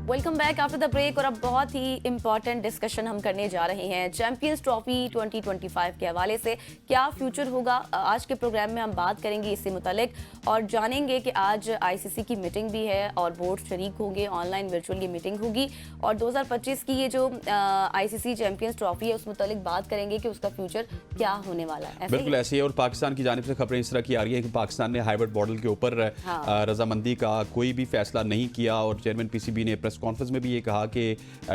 Welcome back after the break. और अब बहुत ही इंपॉर्टेंट डिस्कशन हम करने जा रहे हैं चैंपियंस ट्रॉफी 2025 के हवाले से। क्या फ्यूचर होगा, आज के प्रोग्राम में हम बात करेंगे इससे मुतालिक और जानेंगे कि आज आईसीसी की मीटिंग भी है और बोर्ड शरीक होंगे, ऑनलाइन वर्चुअल ये मीटिंग होगी और 2025 की ये जो आईसीसी चैंपियंस ट्रॉफी है उस मुतालिक बात करेंगे कि उसका फ्यूचर क्या होने वाला है। बिल्कुल ऐसे ही। और पाकिस्तान की जानिब से खबरें इस तरह की आ रही है कि पाकिस्तान ने हाइब्रिड मॉडल के ऊपर रजामंदी का कोई भी फैसला नहीं किया और चेयरमैन पीसीबी ने प्रेस कॉन्फ्रेंस में भी ये कहा कि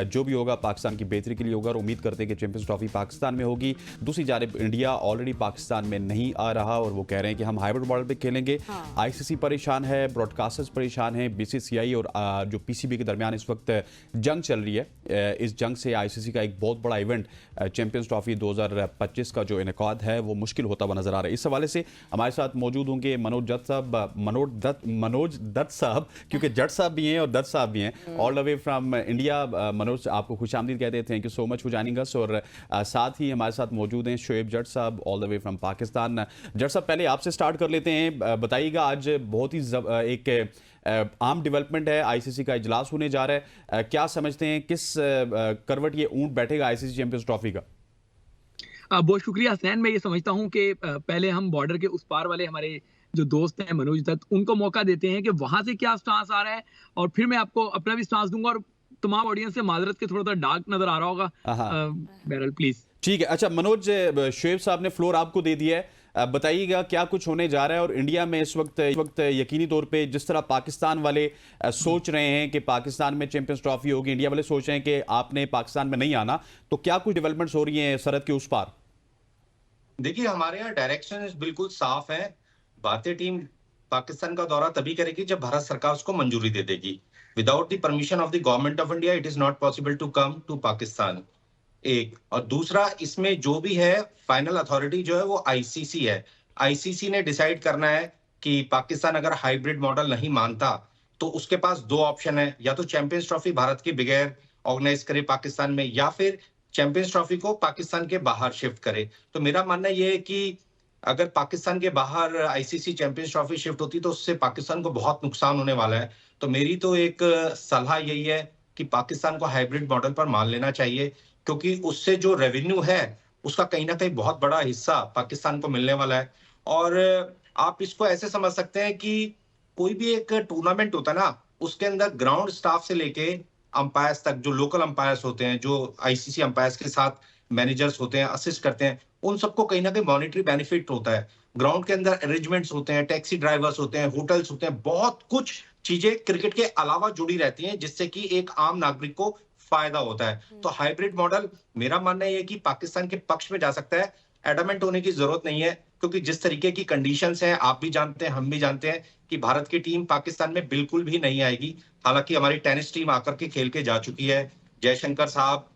जो भी होगा पाकिस्तान की बेहतरी के लिए होगा और उम्मीद करते हैं कि चैंपियंस ट्रॉफी पाकिस्तान में होगी। दूसरी जानिब इंडिया ऑलरेडी पाकिस्तान में नहीं आ रहा और वो कह रहे हैं कि हम हाइब्रिड मॉडल पे खेलेंगे। आईसीसी परेशान है, ब्रॉडकास्टर्स परेशान है, बीसीसीआई और जो पीसीबी के दरमियान इस वक्त जंग चल रही है। इस जंग से आईसीसी का एक बहुत बड़ा इवेंट चैंपियंस ट्रॉफी 2025 का जो इनेकाद है वो मुश्किल होता हुआ नजर आ रहा है। इस हवाले से हमारे साथ मौजूद होंगे मनोज दत्त साहब, क्योंकि जट साहब भी हैं और दत्त साहब भी हैं, all the way from India. Manoj, आपको खुशामदीद कहते हैं, thank you so much for joining us. और साथ ही हमारे साथ मौजूद हैं Shoaib Jatt sahab, all the way from Pakistan. Jatt sahab, पहले आपसे स्टार्ट कर लेते हैं। बताइएगा, आज बहुत ही एक आम डेवलपमेंट है, आईसीसी का इजलास होने जा रहा है। क्या समझते हैं किस करवट ये ऊंट बैठेगा आईसीसी चैंपियंस ट्रॉफी का? बहुत शुक्रिया हसनैन। मैं ये समझता हूं कि पहले हम बॉर्डर के उस पार वाले हमारे जो दोस्त हैं मनोज दत्त, उनको मौका देते हैं कि वहां से क्या स्टांस आ रहा है और फिर मैं आपको अपना भी स्टांस दूंगा और तमाम ऑडियंस से माजरत के थोड़ा सा डार्क नजर आ रहा होगा। बहरहाल प्लीज। ठीक है। अच्छा मनोज, शोएब साहब ने फ्लोर आपको दे दिया है, बताइएगा क्या कुछ होने जा रहा है। और इंडिया में इस वक्त यकीनी तौर पे जिस तरह पाकिस्तान वाले सोच रहे हैं कि पाकिस्तान में चैंपियंस ट्रॉफी होगी, इंडिया वाले सोच रहे हैं कि आपने पाकिस्तान में नहीं आना, तो क्या कुछ डेवलपमेंट्स हो रही हैं सरहद के उस पार? देखिए, हमारे यहाँ डायरेक्शन बिल्कुल साफ है। भारतीय टीम पाकिस्तान का दौरा तभी करेगी जब भारत सरकार उसको मंजूरी दे देगी। Without the permission of the government of India it is not possible to come to Pakistan. एक और दूसरा, इसमें जो भी है फाइनल अथॉरिटी जो है वो आईसीसी है। आईसीसी ने डिसाइड करना है कि पाकिस्तान अगर हाइब्रिड मॉडल नहीं मानता तो उसके पास दो ऑप्शन है, या तो चैंपियंस ट्रॉफी भारत के बगैर ऑर्गेनाइज करे पाकिस्तान में, या फिर चैंपियंस ट्रॉफी को पाकिस्तान के बाहर शिफ्ट करे। तो मेरा मानना यह है कि अगर पाकिस्तान के बाहर आईसीसी चैंपियंस ट्रॉफी शिफ्ट होती तो उससे पाकिस्तान को बहुत नुकसान होने वाला है। तो मेरी तो एक सलाह यही है कि पाकिस्तान को हाइब्रिड मॉडल पर मान लेना चाहिए, क्योंकि उससे जो रेवेन्यू है उसका कहीं ना कहीं बहुत बड़ा हिस्सा पाकिस्तान को मिलने वाला है। और आप इसको ऐसे समझ सकते हैं कि कोई भी एक टूर्नामेंट होता है ना, उसके अंदर ग्राउंड स्टाफ से लेके अंपायर्स तक, जो लोकल अंपायर्स होते हैं, जो आईसीसी अंपायर्स के साथ मैनेजर्स होते हैं, असिस्ट करते हैं, उन सबको कहीं ना कहीं मॉनेटरी बेनिफिट होता है। ग्राउंड के अंदर अरेंजमेंट्स होते हैं, टैक्सी ड्राइवर्स होते हैं, होटल्स होते हैं, बहुत कुछ चीजें क्रिकेट के अलावा जुड़ी रहती हैं जिससे कि एक आम नागरिक को फायदा होता है। तो हाइब्रिड मॉडल मेरा मानना यह है कि पाकिस्तान के पक्ष में जा सकता है। एडमेंट होने की जरूरत नहीं है, क्योंकि जिस तरीके की कंडीशंस हैं, आप भी जानते हैं, हम भी जानते हैं कि भारत की टीम पाकिस्तान में बिल्कुल भी नहीं आएगी। हालांकि हमारी टेनिस टीम आकर के खेल के जा चुकी है, जयशंकर साहब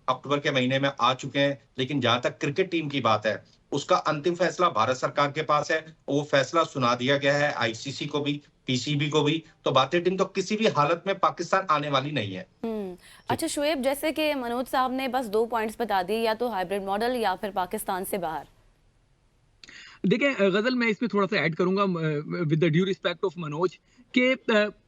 अक्टूबर के महीने में आ चुके हैं, लेकिन जहां तक क्रिकेट टीम की बात है उसका अंतिम फैसला भारत सरकार के पास है। वो फैसला सुना दिया गया है आईसीसी को भी, पीसीबी को भी। तो भारतीय टीम तो किसी भी हालत में पाकिस्तान आने वाली नहीं है। अच्छा शोएब, जैसे कि मनोज साहब ने बस 2 पॉइंट्स बता दिए, या तो हाइब्रिड मॉडल या फिर पाकिस्तान से बाहर। देखिए गजल, मैं इसमें थोड़ा सा ऐड करूंगा with the due respect of Manoj के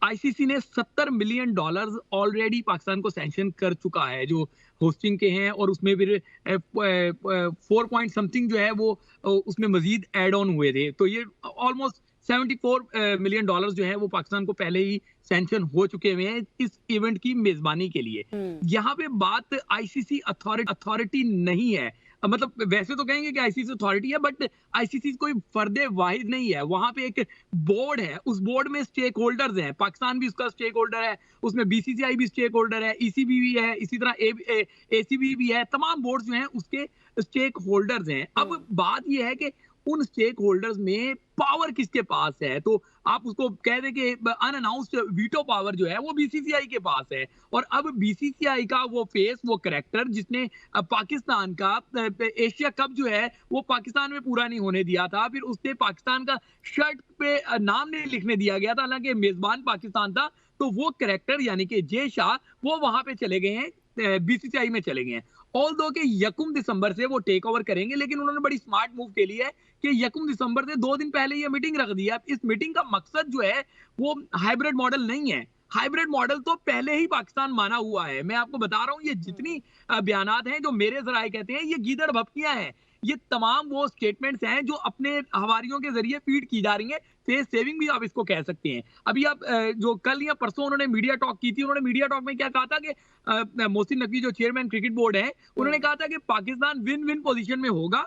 आईसीसी ने $70 मिलियन ऑलरेडी पाकिस्तान को सैंक्शन कर चुका है जो होस्टिंग के हैं, और उसमें फिर 4 पॉइंट समथिंग जो है वो उसमें मजीद ऐड ऑन हुए थे। तो ये ऑलमोस्ट $74 मिलियन जो है वो पाकिस्तान को पहले ही सैंक्शन हो चुके हुए हैं इस इवेंट की मेजबानी के लिए। यहाँ पे बात आईसीसी अथॉरिटी नहीं है, मतलब वैसे तो कहेंगे कि आईसीसी अथॉरिटी है, बट आईसीसी कोई फर्दे वाहिद नहीं है। वहां पे एक बोर्ड है, उस बोर्ड में स्टेक होल्डर्स हैं, पाकिस्तान भी उसका स्टेक होल्डर है, उसमें बीसीसीआई भी स्टेक होल्डर है, ईसीबी भी है, इसी तरह एसीबी भी है। तमाम बोर्ड जो हैं उसके स्टेक होल्डर्स हैं। अब बात यह है कि उन स्टेक होल्डर्स में पावर किसके पास है, तो आप उसको कह दें कि अनअनाउंस्ड वीटो पावर जो है वो बीसीसीआई के पास है। और अब बीसीसीआई का वो फेस, वो कैरेक्टर जिसने पाकिस्तान का एशिया कप जो है वो पाकिस्तान में पूरा नहीं होने दिया था, फिर उसने पाकिस्तान का शर्ट पे नाम नहीं लिखने दिया गया था, हालांकि मेजबान पाकिस्तान था, तो वो कैरेक्टर यानी कि जे शाह वो वहां पे चले गए हैं, बीसीसीआई में चले गए हैं। ऑल दो के 1 दिसंबर से वो टेक ओवर करेंगे, लेकिन उन्होंने बड़ी स्मार्ट मूव के लिए है कि 1 दिसंबर से 2 दिन पहले ये मीटिंग रख दी है। इस मीटिंग का मकसद जो है वो हाइब्रिड मॉडल नहीं है। हाइब्रिड मॉडल तो पहले ही पाकिस्तान माना हुआ है। मैं आपको बता रहा हूँ, ये जितनी बयानात हैं जो मेरे जराए कहते हैं, ये गीदड़ भपकियां हैं। ये तमाम वो स्टेटमेंट्स हैं जो अपने हवारियों के जरिए फीड की जा रही हैं। फेस सेविंग भी आप इसको कह सकते हैं। अभी आप जो कल या परसों उन्होंने मीडिया टॉक की थी, उन्होंने मीडिया टॉक में क्या कहा था कि मोहसिन नकवी जो चेयरमैन क्रिकेट बोर्ड है, उन्होंने कहा था कि पाकिस्तान विन विन पोजीशन में होगा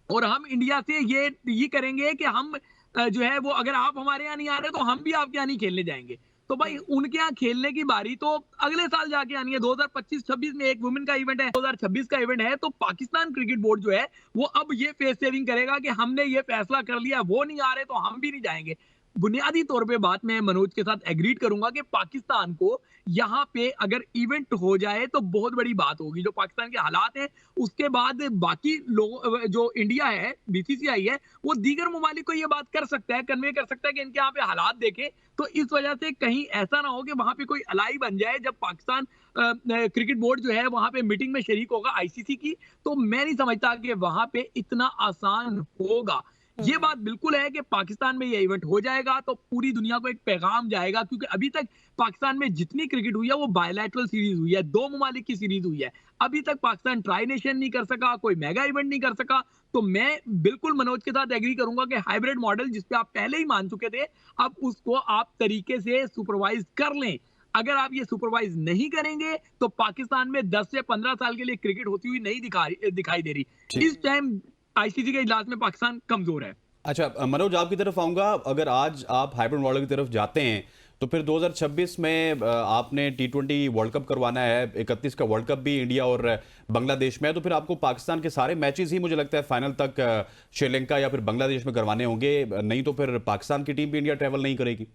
और हम इंडिया से ये करेंगे कि हम जो है वो, अगर आप हमारे यहाँ नहीं आ रहे तो हम भी आपके यहाँ नहीं खेलने जाएंगे। तो भाई उनके यहाँ खेलने की बारी तो अगले साल जाके आनी है। 2025-26 में एक वुमेन का इवेंट है, 2026 का इवेंट है। तो पाकिस्तान क्रिकेट बोर्ड जो है वो अब ये फेस सेविंग करेगा कि हमने ये फैसला कर लिया, वो नहीं आ रहे तो हम भी नहीं जाएंगे। बुनियादी तौर पे बात मैं मनोज के साथ एग्रीड करूंगा कि पाकिस्तान को यहाँ पे अगर इवेंट हो जाए तो बहुत बड़ी बात होगी। जो पाकिस्तान के हालात हैं, उसके बाद बाकी लोग, जो इंडिया है, बीसीसीआई है, वो दीगर ममालिक को ये बात कर सकता है, कन्वे कर सकता है कि इनके यहाँ पे हालात देखें। तो इस वजह से कहीं ऐसा ना हो कि वहां पे कोई अलाई बन जाए जब पाकिस्तान क्रिकेट बोर्ड जो है वहां पे मीटिंग में शरीक होगा आईसीसी की। तो मैं नहीं समझता कि वहां पे इतना आसान होगा। ये बात बिल्कुल है कि पाकिस्तान में ये इवेंट हो जाएगा तो पूरी दुनिया को एक पैगाम जाएगा, क्योंकि अभी तक पाकिस्तान में जितनी क्रिकेट हुई है वो बायलैटरल सीरीज हुई है, 2 ममालिक की सीरीज हुई है। अभी तक पाकिस्तान ट्राई नेशन नहीं कर सका, कोई मेगा इवेंट नहीं कर सका। तो मैं बिल्कुल मनोज के साथ एग्री करूंगा कि हाइब्रिड मॉडल जिसपे आप पहले ही मान चुके थे, अब उसको आप तरीके से सुपरवाइज कर लें। अगर आप ये सुपरवाइज नहीं करेंगे तो पाकिस्तान में 10 से 15 साल के लिए क्रिकेट होती हुई नहीं दिखाई दे रही। इस टाइम आईसीसी के इजलास में पाकिस्तान कमजोर है। अच्छा मनोज, आपकी तरफ आऊंगा। अगर आज आप हाइब्रिड मॉडल की तरफ जाते हैं तो फिर 2026 में आपने T20 वर्ल्ड कप करवाना है, 31 का वर्ल्ड कप भी इंडिया और बांग्लादेश में है, तो फिर आपको पाकिस्तान के सारे मैचेस ही मुझे लगता है फाइनल तक श्रीलंका या फिर बांग्लादेश में करवाने होंगे, नहीं तो फिर पाकिस्तान की टीम भी इंडिया ट्रैवल नहीं करेगी।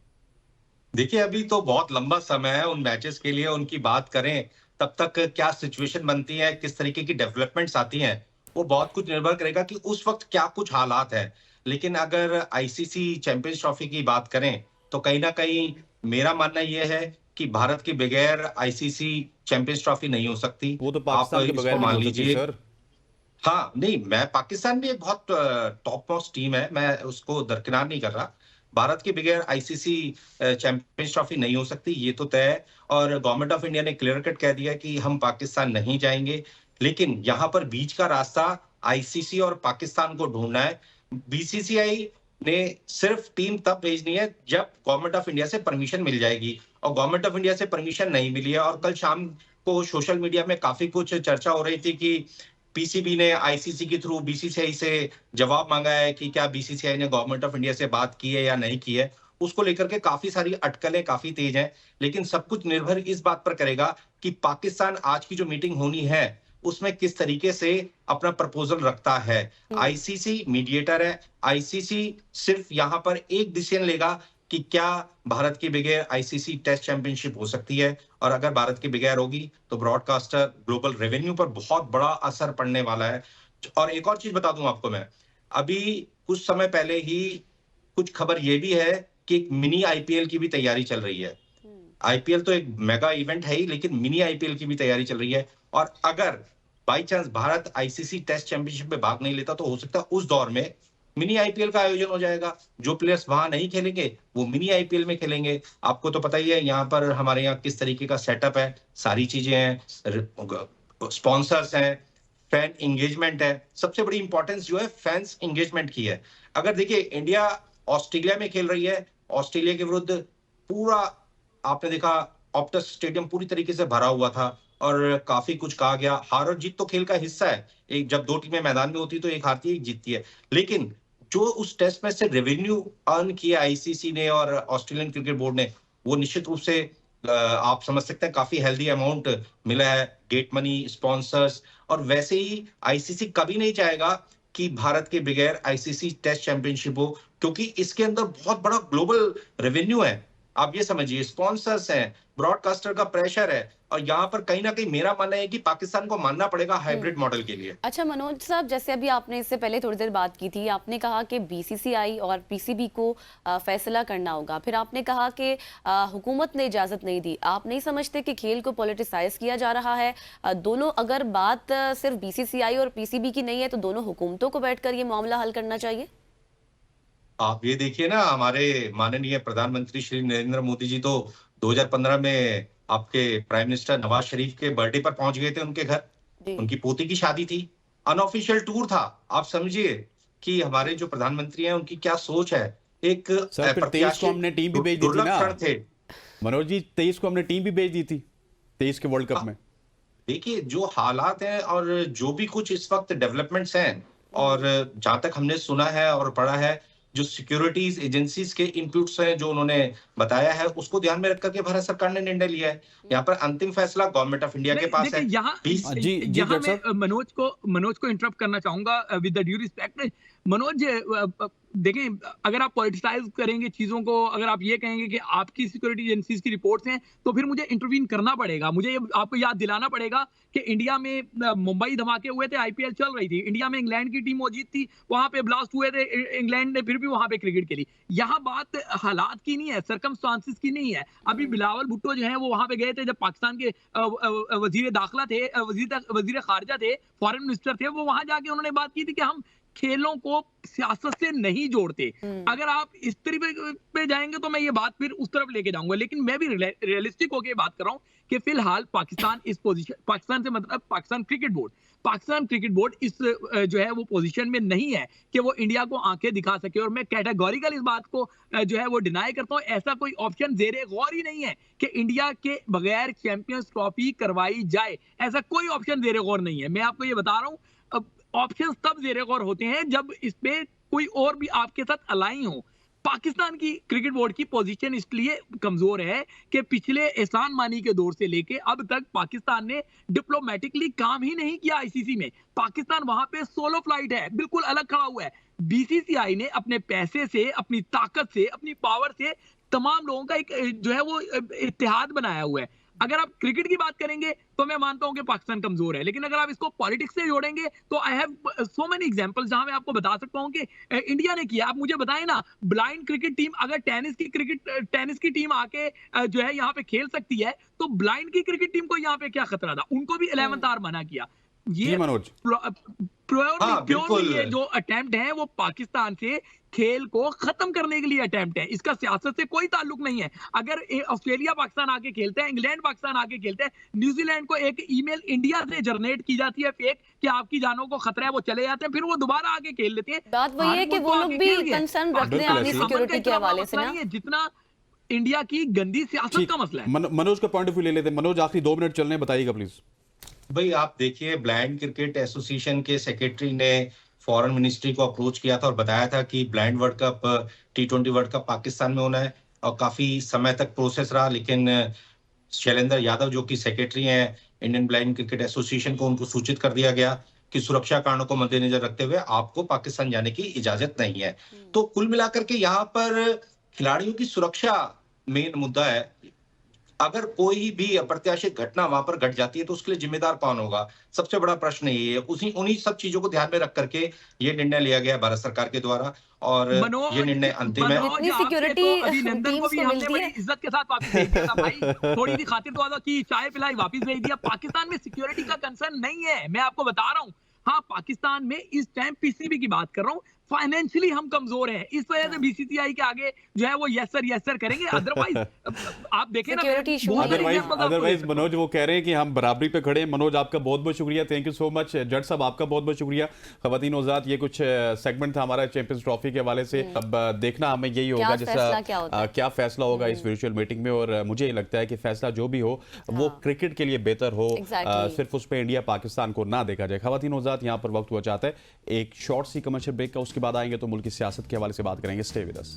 देखिए अभी तो बहुत लंबा समय है उन मैचेस के लिए, उनकी बात करें तब तक क्या सिचुएशन बनती है, किस तरीके की डेवलपमेंट्स आती हैं, वो बहुत कुछ निर्भर करेगा कि उस वक्त क्या कुछ हालात है। लेकिन अगर आईसीसी चैंपियंस ट्रॉफी की बात करें तो कहीं ना कहीं मेरा मानना यह है कि भारत के बगैर आईसीसी चैंपियंस ट्रॉफी नहीं हो सकती। वो तो पाकिस्तान के बगैर मान नहीं हो सकती लीजिए सर। हाँ नहीं, मैं पाकिस्तान भी एक बहुत टॉप मोस्ट टीम है, मैं उसको दरकिनार नहीं कर रहा। भारत के बगैर आईसीसी चैंपियंस ट्रॉफी नहीं हो सकती, ये तो तय है। और गवर्नमेंट ऑफ इंडिया ने क्लियर कट कह दिया कि हम पाकिस्तान नहीं जाएंगे। लेकिन यहाँ पर बीच का रास्ता आईसीसी और पाकिस्तान को ढूंढना है। बीसीसीआई ने सिर्फ टीम तब भेजनी है जब गवर्नमेंट ऑफ इंडिया से परमिशन मिल जाएगी, और गवर्नमेंट ऑफ इंडिया से परमिशन नहीं मिली है। और कल शाम को सोशल मीडिया में काफी कुछ चर्चा हो रही थी कि पीसीबी ने आईसीसी के थ्रू बीसीसीआई से जवाब मांगा है कि क्या बीसीसीआई ने गवर्नमेंट ऑफ इंडिया से बात की है या नहीं की है। उसको लेकर के काफी सारी अटकलें काफी तेज हैं। लेकिन सब कुछ निर्भर इस बात पर करेगा कि पाकिस्तान आज की जो मीटिंग होनी है उसमें किस तरीके से अपना प्रपोजल रखता है। आईसीसी मीडिएटर है, आईसीसी सिर्फ यहाँ पर एक डिसीजन लेगा कि क्या भारत के बगैर आईसीसी टेस्ट चैंपियनशिप हो सकती है, और अगर भारत के बगैर होगी तो ब्रॉडकास्टर ग्लोबल रेवेन्यू पर बहुत बड़ा असर पड़ने वाला है। और एक और चीज बता दूं आपको मैं, अभी कुछ समय पहले ही कुछ खबर ये भी है कि एक मिनी आईपीएल की भी तैयारी चल रही है। आईपीएल तो एक मेगा इवेंट है ही, लेकिन मिनी आईपीएल की भी तैयारी चल रही है। और अगर by chance Bharat ICC test championship में भाग नहीं लेता तो हो सकता है उस दौर में मिनी आईपीएल का आयोजन हो जाएगा। जो प्लेयर्स वहां नहीं खेलेंगे वो मिनी आईपीएल में खेलेंगे। आपको तो पता ही है यहाँ पर हमारे यहाँ किस तरीके का सेटअप है, सारी चीजें हैं, स्पॉन्सर्स हैं, फैन एंगेजमेंट है। सबसे बड़ी इंपॉर्टेंस जो है फैंस एंगेजमेंट की है। अगर देखिए इंडिया ऑस्ट्रेलिया में खेल रही है, ऑस्ट्रेलिया के विरुद्ध पूरा आपने देखा ऑप्टस स्टेडियम पूरी तरीके से भरा हुआ था और काफी कुछ कहा गया। हार और जीत तो खेल का हिस्सा है, एक जब दो टीमें मैदान में होती तो एक हारती है एक जीतती है। लेकिन जो उस टेस्ट मैच से रेवेन्यू अर्न किया आईसीसी ने और ऑस्ट्रेलियन क्रिकेट बोर्ड ने, वो निश्चित रूप से आप समझ सकते हैं काफी हेल्दी अमाउंट मिला है, गेट मनी, स्पॉन्सर्स। और वैसे ही आईसीसी कभी नहीं चाहेगा कि भारत के बगैर आईसीसी टेस्ट चैंपियनशिप हो, क्योंकि इसके अंदर बहुत बड़ा ग्लोबल रेवेन्यू है। आप ये समझिए, स्पॉन्सर्स हैं, ब्रॉडकास्टर का प्रेशर है, और यहाँ पर कहीं ना कहीं मेरा मानना है कि पाकिस्तान को मानना पड़ेगा हाइब्रिड मॉडल के लिए। अच्छा मनोज साहब, जैसे अभी आपने इससे पहले थोड़ी देर बात की थी, आपने कहा कि बीसीसीआई और पीसीबी को फैसला करना होगा, फिर आपने कहा कि हुकूमत ने इजाजत नहीं दी। आप नहीं समझते कि खेल को पॉलिटिसाइज किया जा रहा है? दोनों, अगर बात सिर्फ बीसीसीआई और पीसीबी की नहीं है तो दोनों हुकूमतों को बैठकर ये मामला हल करना चाहिए। आप ये देखिए ना, हमारे माननीय प्रधानमंत्री श्री नरेंद्र मोदी जी तो 2015 में आपके प्राइम मिनिस्टर नवाज शरीफ के बर्थडे पर पहुंच गए थे उनके घर। जी। उनकी पोती की शादी थी, अनऑफिशियल टूर था। आप समझिए कि हमारे जो प्रधानमंत्री हैं उनकी क्या सोच है। एक सर फिर 23 को हमने टीम भी भेज दी थी दुर्लभ ना क्षण थे। मनोज जी, 23 को हमने टीम भी भेज दी थी 23 के वर्ल्ड कप में। देखिए जो हालात हैं और जो भी कुछ इस वक्त डेवलपमेंट्स हैं, और जहां तक हमने सुना है और पढ़ा है, जो सिक्योरिटीज एजेंसीज के इनपुट्स हैं जो उन्होंने बताया है, उसको ध्यान में रख करके भारत सरकार ने निर्णय लिया है। यहाँ पर अंतिम फैसला गवर्नमेंट ऑफ इंडिया के नहीं, पास है। देखिए यहाँ यहाँ मैं मनोज को इंटरप्ट करना चाहूंगा with the due respect. Manoj देखें, अगर आप पॉलिटिसाइज करेंगे चीजों को, अगर आप ये कहेंगे कि आपकी सिक्योरिटी एजेंसीज की रिपोर्ट्स हैं, तो फिर मुझे इंटरवीन करना पड़ेगा। मुझे आपको याद दिलाना पड़ेगा कि इंडिया में मुंबई धमाके हुए थे, आईपीएल चल रही थी, इंडिया में इंग्लैंड की टीम मौजूद थी, वहां पे ब्लास्ट हुए थे, इंग्लैंड ने फिर भी वहां पे क्रिकेट खेली। यहाँ बात हालात की नहीं है, सरकमस्टांसिस की नहीं है। अभी बिलावल भुट्टो जो है वो वहां पे गए थे जब पाकिस्तान के वजीर दाखिला थे, वजीर खारजा थे, फॉरेन मिनिस्टर थे, वो वहां जाके उन्होंने बात की थी कि हम खेलों को सियासत से नहीं जोड़ते। अगर आप इस तरीके पे जाएंगे तो मैं ये बात फिर उस तरफ लेके जाऊंगा, लेकिन मैं भी रियलिस्टिक होकर बात कर रहा हूं कि फिलहाल पाकिस्तान इस पोजीशन, पाकिस्तान से मतलब पाकिस्तान क्रिकेट बोर्ड इस जो है वो पोजीशन में नहीं है कि वो इंडिया को आंखें दिखा सके। और मैं कैटेगोरिकल इस बात को जो है वो डिनाई करता हूं। ऐसा कोई ऑप्शन ज़ेरे गौर ही नहीं है कि इंडिया के बगैर चैंपियंस ट्रॉफी करवाई जाए, ऐसा कोई ऑप्शन ज़ेरे गौर नहीं है। मैं आपको ये बता रहा हूं, ऑप्शंस तब ज़ेरे गौर होते हैं जब इस पे कोई और भी आपके साथ अलाइन हो। पाकिस्तान की क्रिकेट बोर्ड की पोजीशन इसलिए कमजोर है कि पिछले एहसान मानी के दौर से लेके अब तक पाकिस्तान ने डिप्लोमेटिकली काम ही नहीं किया आईसीसी में। पाकिस्तान वहां पे सोलो फ्लाइट है, बिल्कुल अलग खड़ा हुआ है। बीसीसीआई ने अपने पैसे से, अपनी ताकत से, अपनी पावर से तमाम लोगों का एक जो है वो इत्तेहाद बनाया हुआ है। अगर आप क्रिकेट की बात करेंगे तो मैं मानता हूं कि पाकिस्तान कमजोर है, लेकिन अगर आप इसको पॉलिटिक्स से जोड़ेंगे तो I have so many examples जहां मैं आपको बता सकता हूं कि इंडिया ने किया। आप मुझे बताएं ना, ब्लाइंड क्रिकेट टीम, अगर टेनिस की टीम आके जो है यहाँ पे खेल सकती है, तो ब्लाइंड की क्रिकेट टीम को यहाँ पे क्या खतरा था? उनको भी 11th आवर मना किया। ये मनोज प्योरली ये जो अटेम्प्ट है वो पाकिस्तान से खेल को खत्म करने के लिए अटेम्प्ट है, इसका सियासत से कोई ताल्लुक नहीं है। अगर ऑस्ट्रेलिया पाकिस्तान आके खेलते हैं, इंग्लैंड पाकिस्तान आके खेलते हैं, न्यूजीलैंड को एक ईमेल इंडिया से जनरेट की जाती है फेक कि आपकी जानों को खतरा है, वो चले जाते हैं, फिर वो दोबारा आके खेल लेते हैं। बात वही है कि वो लोग भी कंसर्न रखते हैं अपनी सिक्योरिटी के हवाले से ना, जितना इंडिया की गंदी सियासत का मसला है। मनोज का पॉइंट ऑफ व्यू ले लेते हैं। मनोज, आखिरी 2 मिनट चलने, बताइएगा प्लीज। भाई आप देखिए, ब्लाइंड क्रिकेट एसोसिएशन के सेक्रेटरी ने फॉरेन मिनिस्ट्री को अप्रोच किया था और बताया था कि blind world cup, T20 world cup Pakistan में होना है, और काफी समय तक प्रोसेस रहा। लेकिन शैलेंद्र यादव जो कि सेक्रेटरी हैं इंडियन ब्लाइंड क्रिकेट एसोसिएशन को, उनको सूचित कर दिया गया कि सुरक्षा कारणों को मद्देनजर रखते हुए आपको पाकिस्तान जाने की इजाजत नहीं है। तो कुल मिलाकर के यहाँ पर खिलाड़ियों की सुरक्षा मेन मुद्दा है। अगर कोई भी अप्रत्याशित घटना वहां पर घट जाती है तो उसके लिए जिम्मेदार कौन होगा? सबसे बड़ा प्रश्न ये है। उन्हीं सब चीजों को ध्यान में रख करके ये निर्णय लिया गया भारत सरकार के द्वारा, और ये निर्णय अंतिम है। इतनी सिक्योरिटी अभिनंदन को भी हमने बड़ी इज्जत के साथ वापस भेज दिया भाई, थोड़ी सी खातिर दुआ की चाय पिलाई, वापस भेज दिया। पाकिस्तान में सिक्योरिटी का कंसर्न नहीं है, मैं आपको बता रहा हूँ। हाँ, पाकिस्तान में इस टाइम पीसीबी की बात कर रहा हूँ, फाइनेंशियली हम कमजोर हैं, इस वजह से बीसीसीआई के आगे जो है वो यस सर करेंगे। अदरवाइज आप देखें ना, अदरवाइज मनोज वो कह रहे हैं कि हम बराबरी पे खड़े हैं। मनोज, आपका बहुत बहुत शुक्रिया, थैंक यू सो मच। जज साहब, आपका बहुत बहुत शुक्रिया। खवातीन औजात, ये कुछ सेगमेंट था हमारा चैंपियंस ट्रॉफी के हवाले से। अब देखना हमें यही होगा जैसा क्या फैसला होगा इस वर्चुअल मीटिंग में, और मुझे ये लगता है कि फैसला जो भी हो वो क्रिकेट के लिए बेहतर हो, सिर्फ उस पर इंडिया पाकिस्तान को ना देखा जाए। खवातीन औजात, यहाँ पर वक्त हुआ चाहता है एक शॉर्ट सी कमर्शियल ब्रेक का, उसके बाद आएंगे तो मुल्क की सियासत के हवाले से बात करेंगे। Stay with us.